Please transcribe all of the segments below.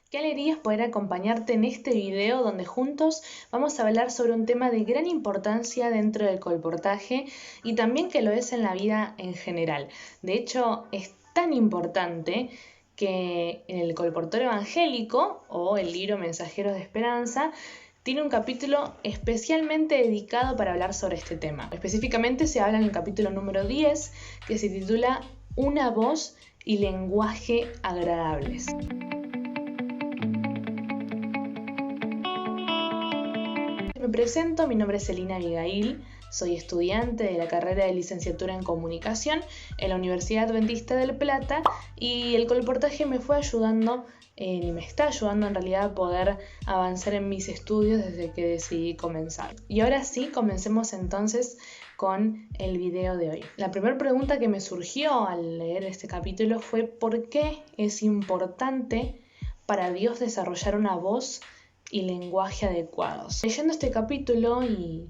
Qué alegría es poder acompañarte en este video donde juntos vamos a hablar sobre un tema de gran importancia dentro del colportaje y también que lo es en la vida en general. De hecho, es tan importante que en el Colportor Evangélico o el libro Mensajeros de Esperanza tiene un capítulo especialmente dedicado para hablar sobre este tema. Específicamente se habla en el capítulo número 10 que se titula Una voz y lenguaje agradables. Me presento, mi nombre es Elina Abigail, soy estudiante de la carrera de licenciatura en comunicación en la Universidad Adventista del Plata y el colportaje me fue ayudando y me está ayudando en realidad a poder avanzar en mis estudios desde que decidí comenzar. Y ahora sí, comencemos entonces con el video de hoy. La primera pregunta que me surgió al leer este capítulo fue ¿por qué es importante para Dios desarrollar una voz y lenguaje adecuados? Leyendo este capítulo y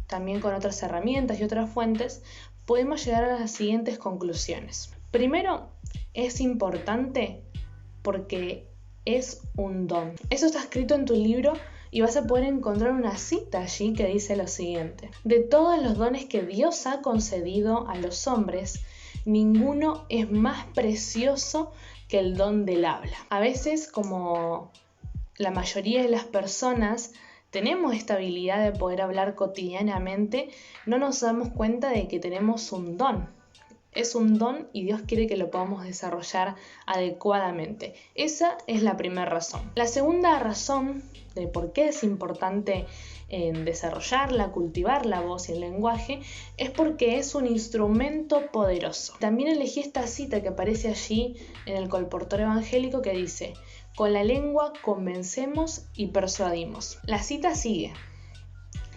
también con otras herramientas y otras fuentes, podemos llegar a las siguientes conclusiones. Primero, es importante porque es un don. Eso está escrito en tu libro y vas a poder encontrar una cita allí que dice lo siguiente: de todos los dones que Dios ha concedido a los hombres, ninguno es más precioso que el don del habla. A veces, como la mayoría de las personas tenemos esta habilidad de poder hablar cotidianamente, no nos damos cuenta de que tenemos un don. Es un don y Dios quiere que lo podamos desarrollar adecuadamente. Esa es la primera razón. La segunda razón de por qué es importante desarrollarla, cultivar la voz y el lenguaje, es porque es un instrumento poderoso. También elegí esta cita que aparece allí en el Colportor Evangélico que dice: con la lengua convencemos y persuadimos. La cita sigue,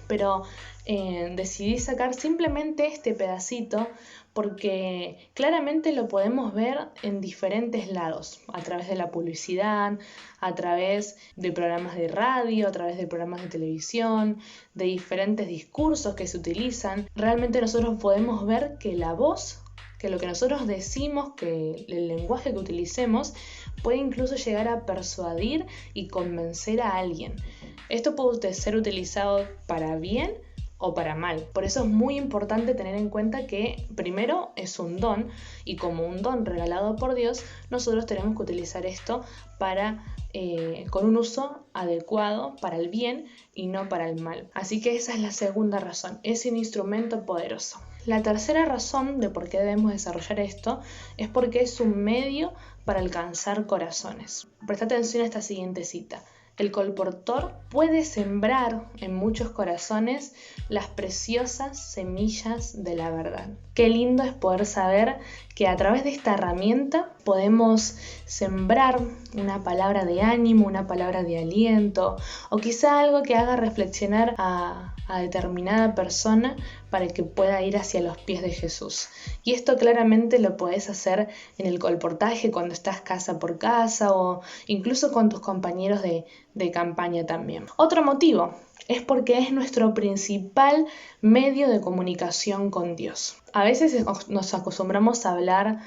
pero decidí sacar simplemente este pedacito porque claramente lo podemos ver en diferentes lados, a través de la publicidad, a través de programas de radio, a través de programas de televisión, de diferentes discursos que se utilizan. Realmente nosotros podemos ver que la voz, que lo que nosotros decimos, que el lenguaje que utilicemos puede incluso llegar a persuadir y convencer a alguien. Esto puede ser utilizado para bien o para mal. Por eso es muy importante tener en cuenta que primero es un don y como un don regalado por Dios, nosotros tenemos que utilizar esto con un uso adecuado para el bien y no para el mal. Así que esa es la segunda razón, es un instrumento poderoso. La tercera razón de por qué debemos desarrollar esto es porque es un medio para alcanzar corazones. Presta atención a esta siguiente cita: el colportor puede sembrar en muchos corazones las preciosas semillas de la verdad. Qué lindo es poder saber que a través de esta herramienta podemos sembrar una palabra de ánimo, una palabra de aliento o quizá algo que haga reflexionar a determinada persona para que pueda ir hacia los pies de Jesús. Y esto claramente lo podés hacer en el colportaje cuando estás casa por casa o incluso con tus compañeros de campaña también. Otro motivo es porque es nuestro principal medio de comunicación con Dios. A veces nos acostumbramos a hablar,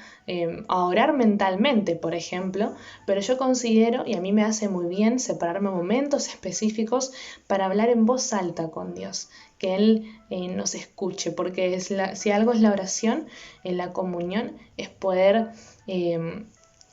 a orar mentalmente, por ejemplo, pero yo considero, y a mí me hace muy bien, separarme momentos específicos para hablar en voz alta con Dios, que Él nos escuche, porque si algo es la oración, en la comunión, es poder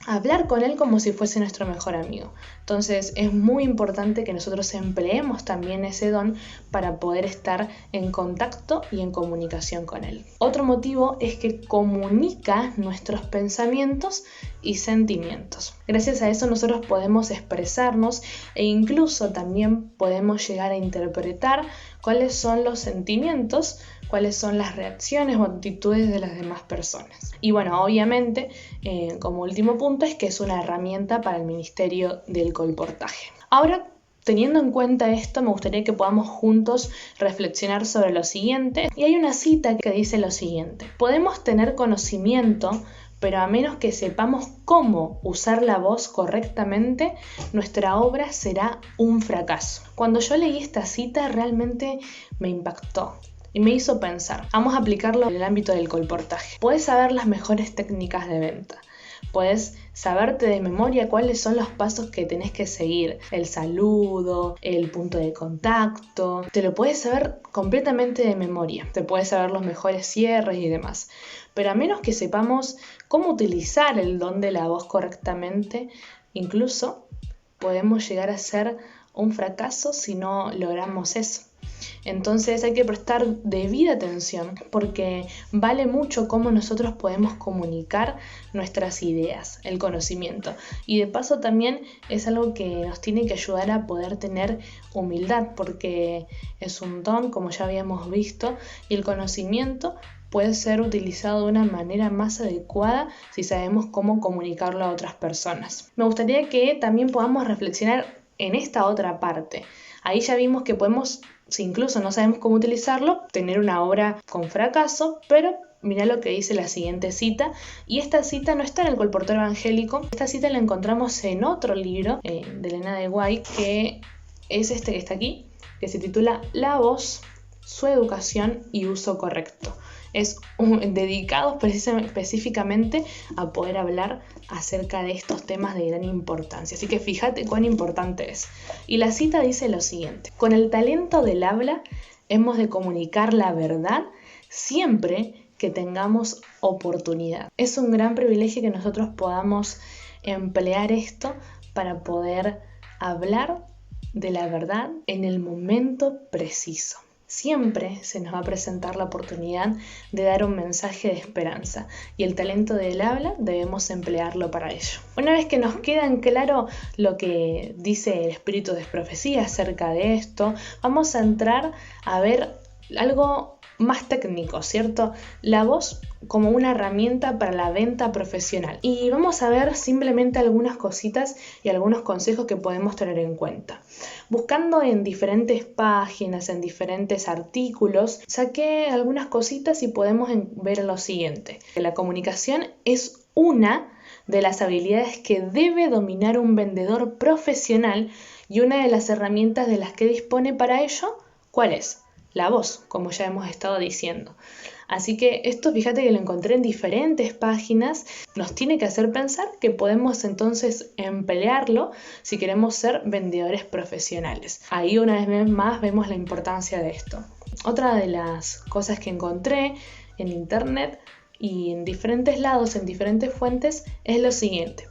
hablar con Él como si fuese nuestro mejor amigo. Entonces es muy importante que nosotros empleemos también ese don para poder estar en contacto y en comunicación con Él. Otro motivo es que comunica nuestros pensamientos y sentimientos. Gracias a eso nosotros podemos expresarnos e incluso también podemos llegar a interpretar cuáles son los sentimientos, cuáles son las reacciones o actitudes de las demás personas. Y bueno, obviamente, como último punto es que es una herramienta para el ministerio del colportaje. Ahora, teniendo en cuenta esto, me gustaría que podamos juntos reflexionar sobre lo siguiente. Y hay una cita que dice lo siguiente: podemos tener conocimiento, pero a menos que sepamos cómo usar la voz correctamente, nuestra obra será un fracaso. Cuando yo leí esta cita realmente me impactó y me hizo pensar. Vamos a aplicarlo en el ámbito del colportaje. Puedes saber las mejores técnicas de venta, Puedes saberte de memoria cuáles son los pasos que tenés que seguir, el saludo, el punto de contacto, te lo puedes saber completamente de memoria, te puedes saber los mejores cierres y demás. Pero a menos que sepamos cómo utilizar el don de la voz correctamente, incluso podemos llegar a ser un fracaso si no logramos eso. Entonces hay que prestar debida atención porque vale mucho cómo nosotros podemos comunicar nuestras ideas, el conocimiento. Y de paso también es algo que nos tiene que ayudar a poder tener humildad porque es un don, como ya habíamos visto, y el conocimiento puede ser utilizado de una manera más adecuada si sabemos cómo comunicarlo a otras personas. Me gustaría que también podamos reflexionar en esta otra parte. Ahí ya vimos que podemos, si incluso no sabemos cómo utilizarlo, tener una obra con fracaso, pero mirá lo que dice la siguiente cita, y esta cita no está en el Colportor Evangélico, esta cita la encontramos en otro libro de Elena de White, que es este que está aquí, que se titula La voz, su educación y uso correcto. Es dedicado específicamente a poder hablar acerca de estos temas de gran importancia. Así que fíjate cuán importante es. Y la cita dice lo siguiente: con el talento del habla hemos de comunicar la verdad siempre que tengamos oportunidad. Es un gran privilegio que nosotros podamos emplear esto para poder hablar de la verdad en el momento preciso. Siempre se nos va a presentar la oportunidad de dar un mensaje de esperanza y el talento del habla debemos emplearlo para ello. Una vez que nos queda en claro lo que dice el espíritu de profecía acerca de esto, vamos a entrar a ver algo más técnico, ¿cierto? La voz como una herramienta para la venta profesional. Y vamos a ver simplemente algunas cositas y algunos consejos que podemos tener en cuenta. Buscando en diferentes páginas, en diferentes artículos, saqué algunas cositas y podemos ver lo siguiente. La comunicación es una de las habilidades que debe dominar un vendedor profesional y una de las herramientas de las que dispone para ello, ¿cuál es? La voz, como ya hemos estado diciendo. Así que esto, fíjate que lo encontré en diferentes páginas, nos tiene que hacer pensar que podemos entonces emplearlo si queremos ser vendedores profesionales. Ahí una vez más vemos la importancia de esto. Otra de las cosas que encontré en internet y en diferentes lados, en diferentes fuentes, es lo siguiente: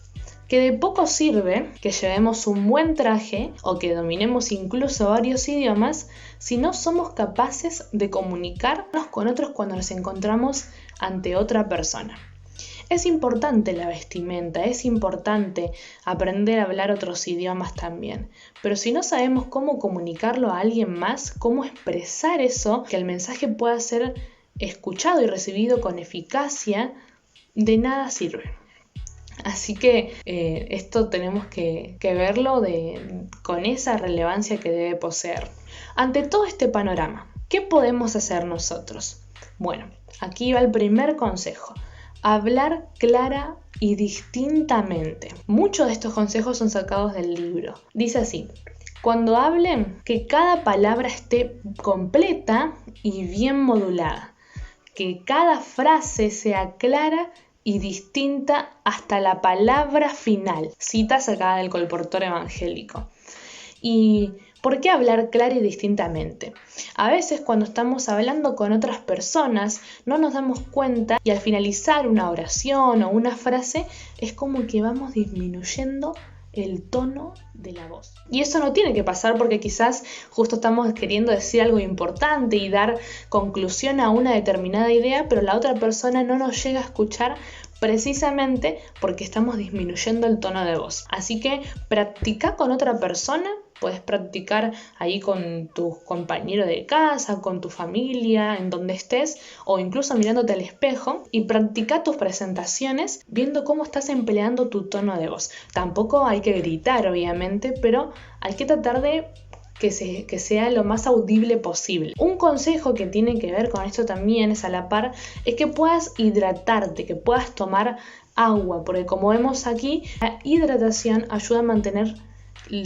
que de poco sirve que llevemos un buen traje o que dominemos incluso varios idiomas si no somos capaces de comunicarnos con otros cuando nos encontramos ante otra persona. Es importante la vestimenta, es importante aprender a hablar otros idiomas también, pero si no sabemos cómo comunicarlo a alguien más, cómo expresar eso, que el mensaje pueda ser escuchado y recibido con eficacia, de nada sirve. Así que esto tenemos que verlo con esa relevancia que debe poseer. Ante todo este panorama, ¿qué podemos hacer nosotros? Bueno, aquí va el primer consejo: hablar clara y distintamente. Muchos de estos consejos son sacados del libro. Dice así: cuando hablen, que cada palabra esté completa y bien modulada, que cada frase sea clara y distinta hasta la palabra final. Cita sacada del Colportor Evangélico. ¿Y por qué hablar claro y distintamente? A veces cuando estamos hablando con otras personas no nos damos cuenta y al finalizar una oración o una frase es como que vamos disminuyendo el tono de la voz. Y eso no tiene que pasar porque quizás justo estamos queriendo decir algo importante y dar conclusión a una determinada idea, pero la otra persona no nos llega a escuchar precisamente porque estamos disminuyendo el tono de voz. Así que practica con otra persona. Puedes practicar ahí con tu compañero de casa, con tu familia, en donde estés, o incluso mirándote al espejo, y practica tus presentaciones viendo cómo estás empleando tu tono de voz. Tampoco hay que gritar, obviamente, pero hay que tratar de que sea lo más audible posible. Un consejo que tiene que ver con esto también es a la par, es que puedas hidratarte, que puedas tomar agua, porque como vemos aquí, la hidratación ayuda a mantener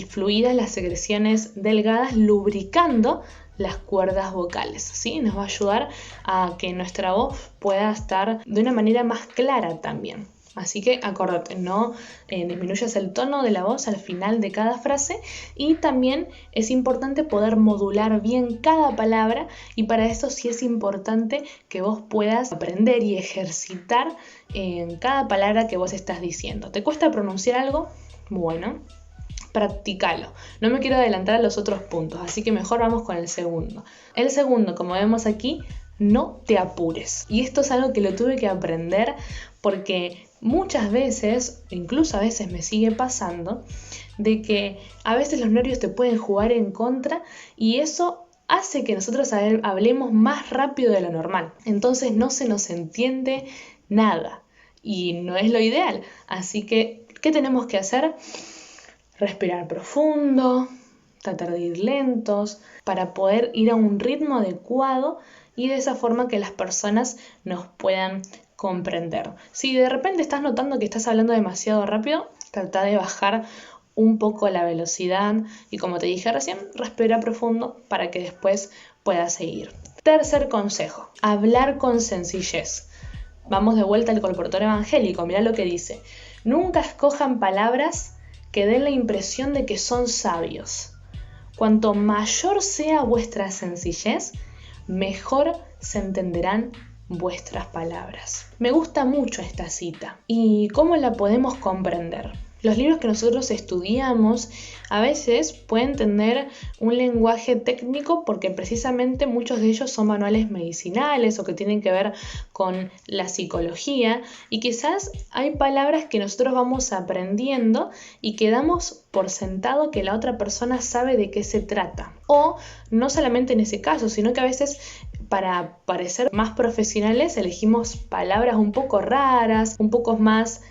fluidas las secreciones delgadas, lubricando las cuerdas vocales, ¿sí? Nos va a ayudar a que nuestra voz pueda estar de una manera más clara también. Así que acordate, no disminuyas el tono de la voz al final de cada frase, y también es importante poder modular bien cada palabra, y para eso sí es importante que vos puedas aprender y ejercitar en cada palabra que vos estás diciendo. ¿Te cuesta pronunciar algo? Bueno, practicalo. No me quiero adelantar a los otros puntos, así que mejor vamos con el segundo. El segundo, como vemos aquí, no te apures. Y esto es algo que lo tuve que aprender porque muchas veces, incluso a veces me sigue pasando, de que a veces los nervios te pueden jugar en contra y eso hace que nosotros hablemos más rápido de lo normal. Entonces no se nos entiende nada y no es lo ideal. Así que, ¿qué tenemos que hacer? Respirar profundo, tratar de ir lentos para poder ir a un ritmo adecuado y de esa forma que las personas nos puedan comprender. Si de repente estás notando que estás hablando demasiado rápido, trata de bajar un poco la velocidad y, como te dije recién, respira profundo para que después puedas seguir. Tercer consejo, hablar con sencillez. Vamos de vuelta al colportor evangélico, mirá lo que dice. Nunca escojan palabras que den la impresión de que son sabios. Cuanto mayor sea vuestra sencillez, mejor se entenderán vuestras palabras. Me gusta mucho esta cita. ¿Y cómo la podemos comprender? Los libros que nosotros estudiamos a veces pueden tener un lenguaje técnico porque precisamente muchos de ellos son manuales medicinales o que tienen que ver con la psicología, y quizás hay palabras que nosotros vamos aprendiendo y que damos por sentado que la otra persona sabe de qué se trata. O no solamente en ese caso, sino que a veces para parecer más profesionales elegimos palabras un poco raras, un poco más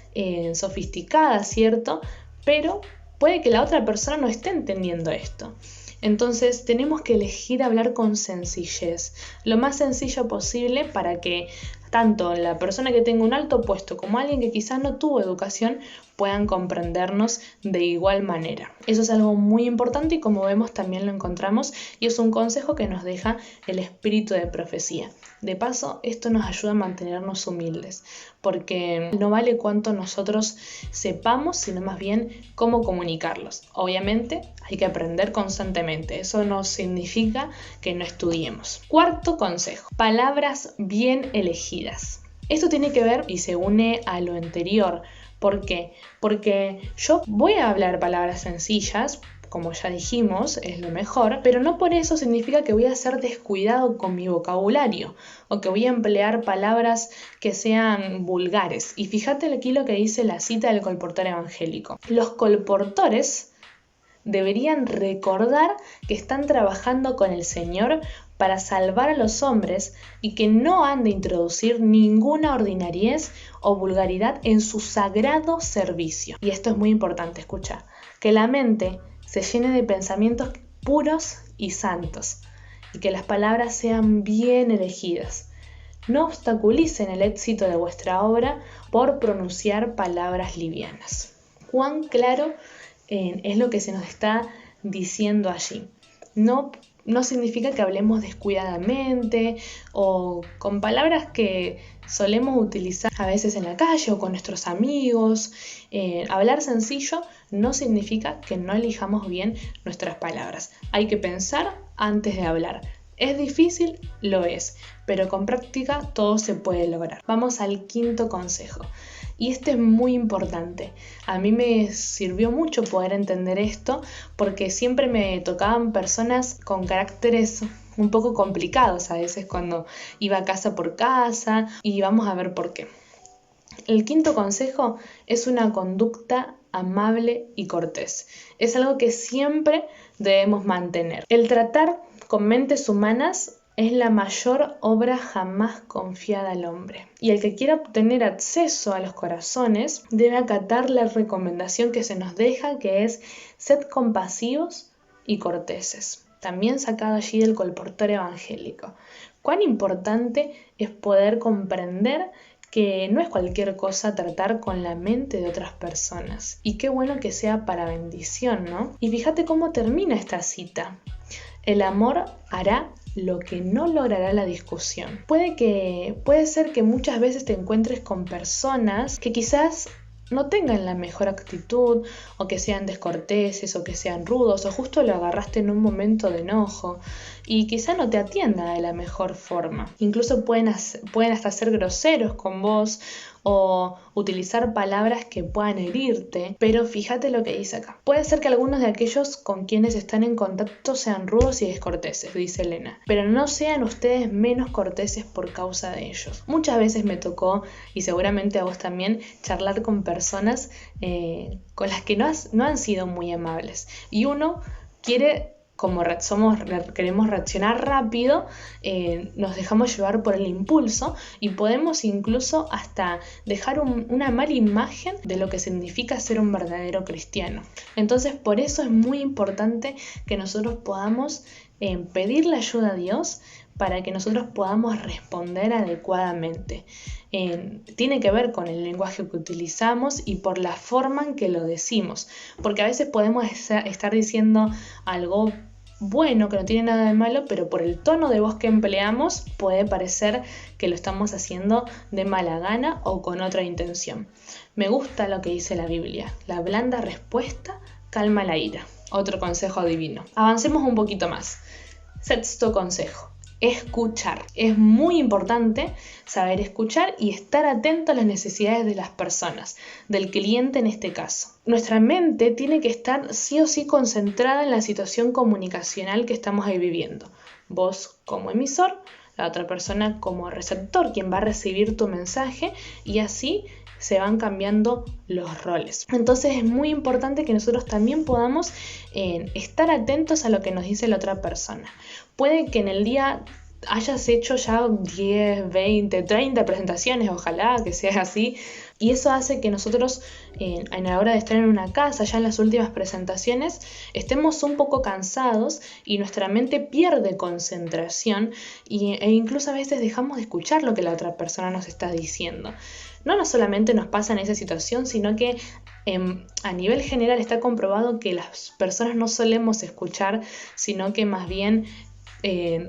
sofisticadas, ¿cierto? Pero puede que la otra persona no esté entendiendo esto. Entonces tenemos que elegir hablar con sencillez, lo más sencillo posible, para que tanto la persona que tenga un alto puesto como alguien que quizás no tuvo educación puedan comprendernos de igual manera. Eso es algo muy importante y, como vemos, también lo encontramos y es un consejo que nos deja el espíritu de profecía. De paso, esto nos ayuda a mantenernos humildes, porque no vale cuánto nosotros sepamos, sino más bien cómo comunicarlos. Obviamente hay que aprender constantemente, eso no significa que no estudiemos. Cuarto consejo, palabras bien elegidas. Esto tiene que ver y se une a lo anterior. ¿Por qué? Porque yo voy a hablar palabras sencillas, como ya dijimos, es lo mejor, pero no por eso significa que voy a ser descuidado con mi vocabulario o que voy a emplear palabras que sean vulgares. Y fíjate aquí lo que dice la cita del colportor evangélico. Los colportores deberían recordar que están trabajando con el Señor para salvar a los hombres y que no han de introducir ninguna ordinariez o vulgaridad en su sagrado servicio. Y esto es muy importante, escucha, que la mente se llene de pensamientos puros y santos y que las palabras sean bien elegidas. No obstaculicen el éxito de vuestra obra por pronunciar palabras livianas. Cuán claro es lo que se nos está diciendo allí. No significa que hablemos descuidadamente o con palabras que solemos utilizar a veces en la calle o con nuestros amigos. Hablar sencillo no significa que no elijamos bien nuestras palabras. Hay que pensar antes de hablar. ¿Es difícil? Lo es, pero con práctica todo se puede lograr. Vamos al quinto consejo. Y este es muy importante. A mí me sirvió mucho poder entender esto porque siempre me tocaban personas con caracteres un poco complicados a veces cuando iba casa por casa, y vamos a ver por qué. El quinto consejo es una conducta amable y cortés. Es algo que siempre debemos mantener. El tratar con mentes humanas es la mayor obra jamás confiada al hombre. Y el que quiera obtener acceso a los corazones debe acatar la recomendación que se nos deja, que es: sed compasivos y corteses. También sacado allí del colportor evangélico. Cuán importante es poder comprender que no es cualquier cosa tratar con la mente de otras personas. Y qué bueno que sea para bendición, ¿no? Y fíjate cómo termina esta cita. El amor hará lo que no logrará la discusión. Puede ser que muchas veces te encuentres con personas que quizás no tengan la mejor actitud, o que sean descorteses, o que sean rudos, o justo lo agarraste en un momento de enojo y quizá no te atienda de la mejor forma. Incluso pueden hasta ser groseros con vos o utilizar palabras que puedan herirte, pero fíjate lo que dice acá. Puede ser que algunos de aquellos con quienes están en contacto sean rudos y descorteses, dice Elena, pero no sean ustedes menos corteses por causa de ellos. Muchas veces me tocó, y seguramente a vos también, charlar con personas con las que no han sido muy amables, y uno quiere, como queremos reaccionar rápido, nos dejamos llevar por el impulso y podemos incluso hasta dejar una mala imagen de lo que significa ser un verdadero cristiano. Entonces, por eso es muy importante que nosotros podamos pedir la ayuda a Dios para que nosotros podamos responder adecuadamente. Tiene que ver con el lenguaje que utilizamos y por la forma en que lo decimos, porque a veces podemos estar diciendo algo bueno, que no tiene nada de malo, pero por el tono de voz que empleamos puede parecer que lo estamos haciendo de mala gana o con otra intención. Me gusta lo que dice la Biblia: la blanda respuesta calma la ira. Otro consejo divino. Avancemos un poquito más. Sexto consejo: escuchar. Es muy importante saber escuchar y estar atento a las necesidades de las personas, del cliente en este caso. Nuestra mente tiene que estar sí o sí concentrada en la situación comunicacional que estamos ahí viviendo. Vos como emisor, la otra persona como receptor, quien va a recibir tu mensaje, y así se van cambiando los roles. Entonces es muy importante que nosotros también podamos estar atentos a lo que nos dice la otra persona. Puede que en el día hayas hecho ya 10, 20, 30 presentaciones, ojalá que sea así, y eso hace que nosotros a la hora de estar en una casa, ya en las últimas presentaciones, estemos un poco cansados y nuestra mente pierde concentración e incluso a veces dejamos de escuchar lo que la otra persona nos está diciendo. No solamente nos pasa en esa situación, sino que a nivel general está comprobado que las personas no solemos escuchar, sino que más bien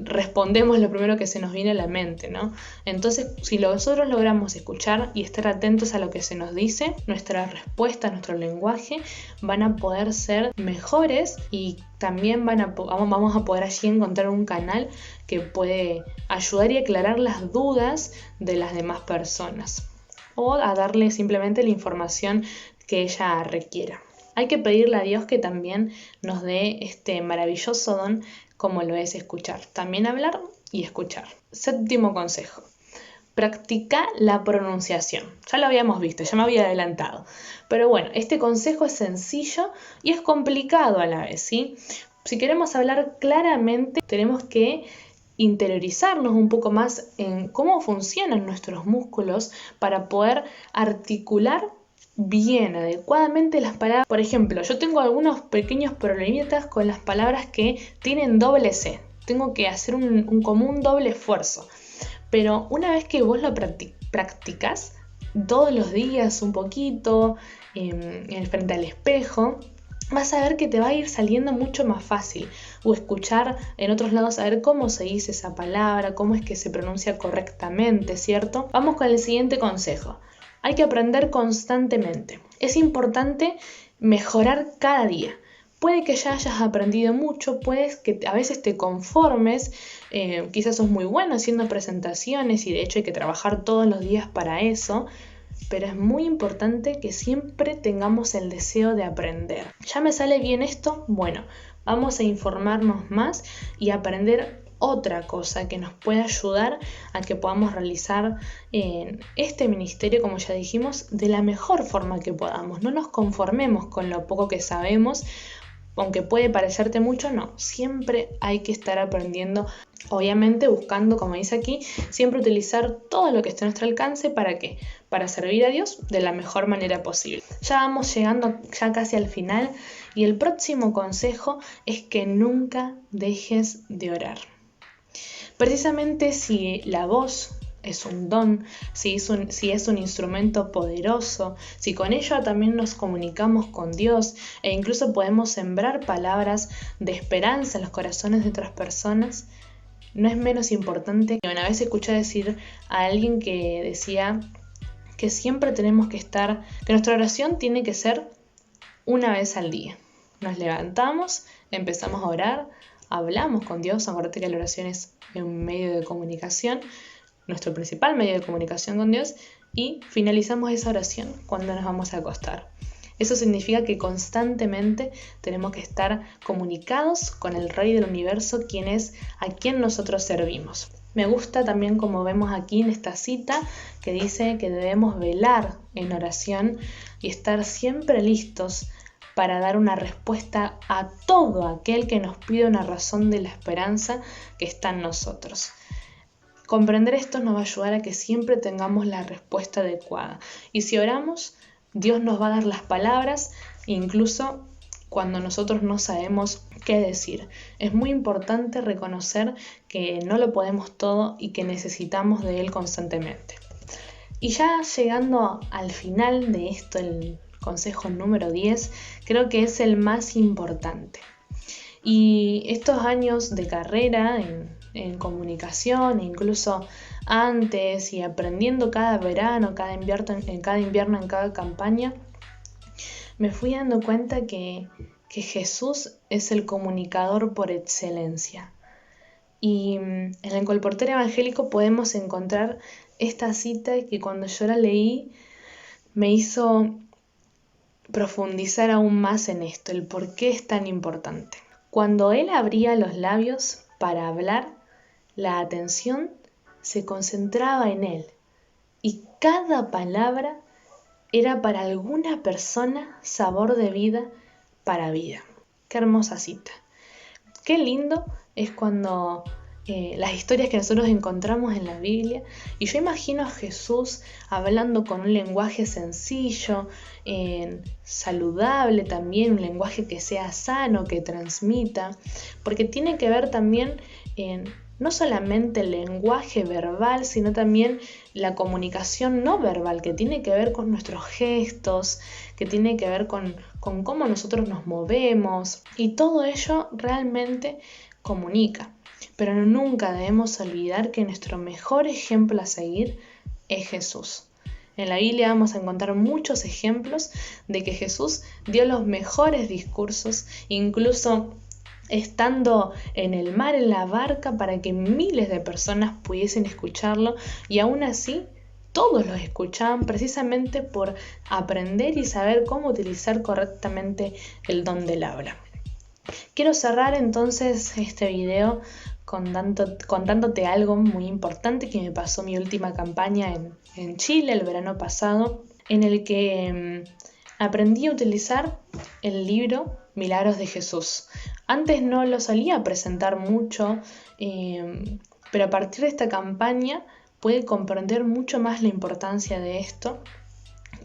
respondemos lo primero que se nos viene a la mente, ¿no? Entonces, si nosotros logramos escuchar y estar atentos a lo que se nos dice, nuestra respuesta, nuestro lenguaje van a poder ser mejores, y también vamos a poder allí encontrar un canal que puede ayudar y aclarar las dudas de las demás personas, o a darle simplemente la información que ella requiera. Hay que pedirle a Dios que también nos dé este maravilloso don como lo es escuchar. También hablar y escuchar. Séptimo consejo: practica la pronunciación. Ya lo habíamos visto, ya me había adelantado. Pero bueno, este consejo es sencillo y es complicado a la vez, ¿sí? Si queremos hablar claramente, tenemos que interiorizarnos un poco más en cómo funcionan nuestros músculos para poder articular bien, adecuadamente las palabras. Por ejemplo, yo tengo algunos pequeños problemitas con las palabras que tienen doble C. Tengo que hacer como un doble esfuerzo. Pero una vez que vos lo practicas todos los días un poquito, frente al espejo, vas a ver que te va a ir saliendo mucho más fácil. O escuchar en otros lados a ver cómo se dice esa palabra, cómo es que se pronuncia correctamente, ¿cierto? Vamos con el siguiente consejo. Hay que aprender constantemente. Es importante mejorar cada día. Puede que ya hayas aprendido mucho, puedes que a veces te conformes, quizás sos muy bueno haciendo presentaciones y de hecho hay que trabajar todos los días para eso, pero es muy importante que siempre tengamos el deseo de aprender. ¿Ya me sale bien esto? Bueno, vamos a informarnos más y aprender otra cosa que nos puede ayudar a que podamos realizar este ministerio, como ya dijimos, de la mejor forma que podamos. No nos conformemos con lo poco que sabemos, aunque puede parecerte mucho, no. Siempre hay que estar aprendiendo, obviamente buscando, como dice aquí, siempre utilizar todo lo que esté a nuestro alcance. ¿Para qué? Para servir a Dios de la mejor manera posible. Ya vamos llegando ya casi al final y el próximo consejo es que nunca dejes de orar. Precisamente si la voz es un don, si es un instrumento poderoso, si con ello también nos comunicamos con Dios e incluso podemos sembrar palabras de esperanza en los corazones de otras personas, no es menos importante. Una vez escuché decir a alguien que decía que siempre tenemos que que nuestra oración tiene que ser una vez al día. Nos levantamos, empezamos a orar, hablamos con Dios. Acuérdate que la oración es un medio de comunicación, nuestro principal medio de comunicación con Dios, y finalizamos esa oración cuando nos vamos a acostar. Eso significa que constantemente tenemos que estar comunicados con el Rey del Universo, quien es a quien nosotros servimos. Me gusta también como vemos aquí en esta cita que dice que debemos velar en oración y estar siempre listos para dar una respuesta a todo aquel que nos pide una razón de la esperanza que está en nosotros. Comprender esto nos va a ayudar a que siempre tengamos la respuesta adecuada. Y si oramos, Dios nos va a dar las palabras, incluso cuando nosotros no sabemos qué decir. Es muy importante reconocer que no lo podemos todo y que necesitamos de Él constantemente. Y ya llegando al final de esto, el consejo número 10, creo que es el más importante. Y estos años de carrera en comunicación, incluso antes y aprendiendo cada verano, cada invierno, en cada campaña, me fui dando cuenta que Jesús es el comunicador por excelencia. Y en el colportario evangélico podemos encontrar esta cita que cuando yo la leí me hizo profundizar aún más en esto, el por qué es tan importante. Cuando él abría los labios para hablar, la atención se concentraba en él y cada palabra era para alguna persona sabor de vida para vida. Qué hermosa cita. Qué lindo es cuando las historias que nosotros encontramos en la Biblia, y yo imagino a Jesús hablando con un lenguaje sencillo, saludable también, un lenguaje que sea sano, que transmita, porque tiene que ver también no solamente el lenguaje verbal, sino también la comunicación no verbal, que tiene que ver con nuestros gestos, que tiene que ver con cómo nosotros nos movemos, y todo ello realmente comunica. Pero nunca debemos olvidar que nuestro mejor ejemplo a seguir es Jesús. En la Biblia vamos a encontrar muchos ejemplos de que Jesús dio los mejores discursos, incluso estando en el mar, en la barca, para que miles de personas pudiesen escucharlo, y aún así todos los escuchaban precisamente por aprender y saber cómo utilizar correctamente el don del habla. Quiero cerrar entonces este video contándote algo muy importante que me pasó mi última campaña en Chile el verano pasado, en el que aprendí a utilizar el libro Milagros de Jesús. Antes no lo solía presentar mucho, pero a partir de esta campaña pude comprender mucho más la importancia de esto.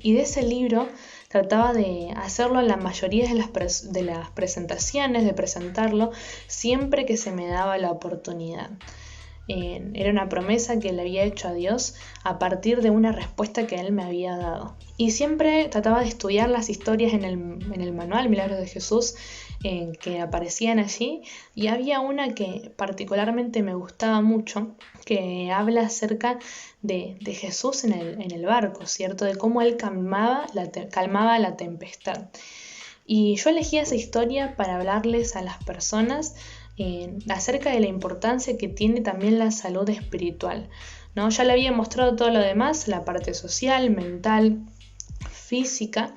Y de ese libro trataba de hacerlo en la mayoría de las presentaciones, de presentarlo siempre que se me daba la oportunidad. Era una promesa que le había hecho a Dios a partir de una respuesta que Él me había dado. Y siempre trataba de estudiar las historias en el manual Milagros de Jesús que aparecían allí, y había una que particularmente me gustaba mucho, que habla acerca de Jesús en el barco, ¿cierto? De cómo Él calmaba la tempestad. Y yo elegí esa historia para hablarles a las personas acerca de la importancia que tiene también la salud espiritual, ¿no? Ya le había mostrado todo lo demás, la parte social, mental, física,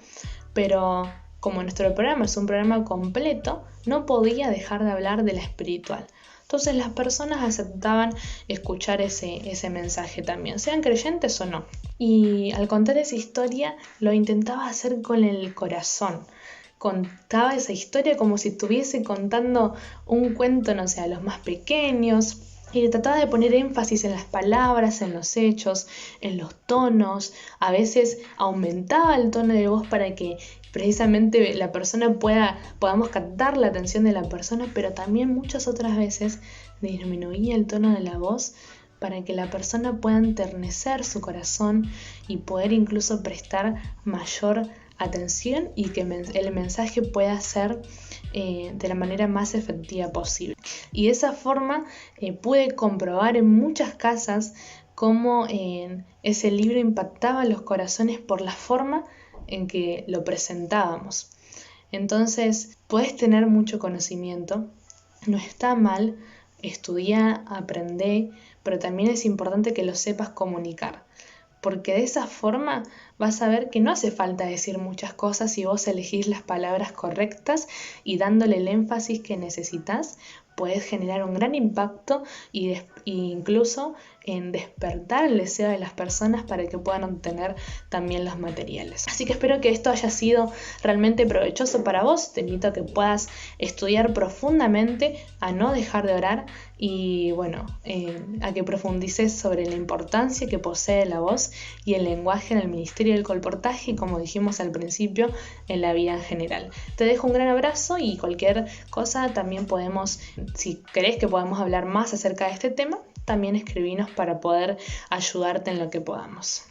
pero como nuestro programa es un programa completo, no podía dejar de hablar de la espiritual. Entonces las personas aceptaban escuchar ese mensaje también, sean creyentes o no. Y al contar esa historia lo intentaba hacer con el corazón. Contaba esa historia como si estuviese contando un cuento, no sé, a los más pequeños. Y trataba de poner énfasis en las palabras, en los hechos, en los tonos. A veces aumentaba el tono de voz para que precisamente la persona podamos captar la atención de la persona, pero también muchas otras veces disminuía el tono de la voz para que la persona pueda enternecer su corazón y poder incluso prestar mayor atención y que el mensaje pueda ser de la manera más efectiva posible. Y de esa forma pude comprobar en muchas casas cómo ese libro impactaba los corazones por la forma en que lo presentábamos. Entonces, puedes tener mucho conocimiento, no está mal, estudiar, aprender, pero también es importante que lo sepas comunicar, porque de esa forma vas a ver que no hace falta decir muchas cosas si vos elegís las palabras correctas y dándole el énfasis que necesitas, puedes generar un gran impacto e incluso en despertar el deseo de las personas para que puedan obtener también los materiales. Así que espero que esto haya sido realmente provechoso para vos. Te invito a que puedas estudiar profundamente, a no dejar de orar y a que profundices sobre la importancia que posee la voz y el lenguaje en el ministerio del colportaje y, como dijimos al principio, en la vida en general. Te dejo un gran abrazo y cualquier cosa también podemos, si querés que podamos hablar más acerca de este tema, también escribinos para poder ayudarte en lo que podamos.